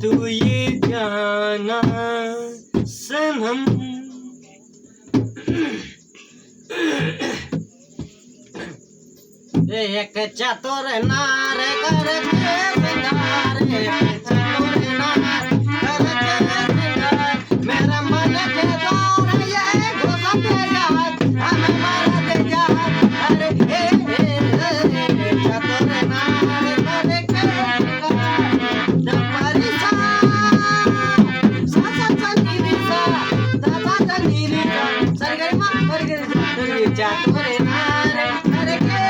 तू ये जाना सनम एक चतुर नार करके सिंगार एक चतुर नार करके सिंगार मेरा मन के द्वार ये घुसत याद हमें मारत याद अरे चतुर नार करके सिंगार जब परिसा सा नीली सा दादा नीली सा सरगरी मां करके चतुर नार करके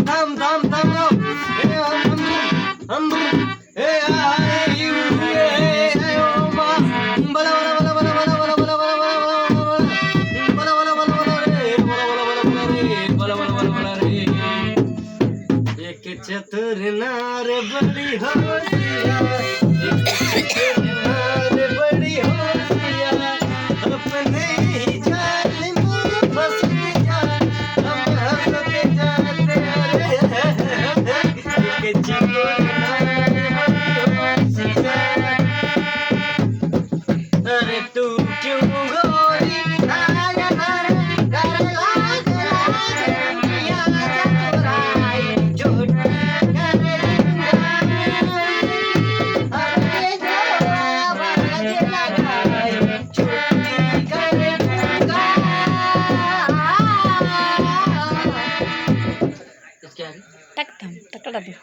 थम थम थम लो हम आए यू ओ मा बला बला बला बला बला बला बला बला बला बला रे बला बला बला रे एक चतुर नार बड़ी होशियार एक चतुर नार बड़ी होशियार अपने ही जाल में फंस गया हम हंसते जाते एक चतुर नार बड़ी होशियार अरे तू क्यों गोरी आया रे कर लाग दुनिया चतुराई झूठ करे अरे जो आवाज लगाई झूठी करे क्या टक थम टकड़ा दे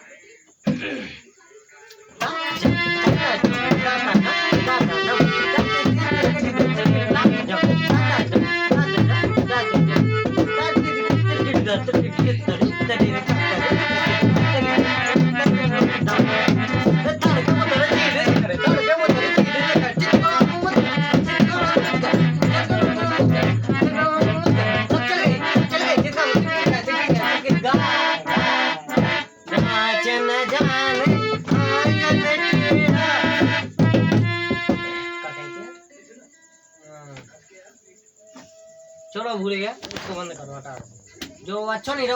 चलो भूल गया इसको बंद करो हटा दो जो अच्छा नहीं रहा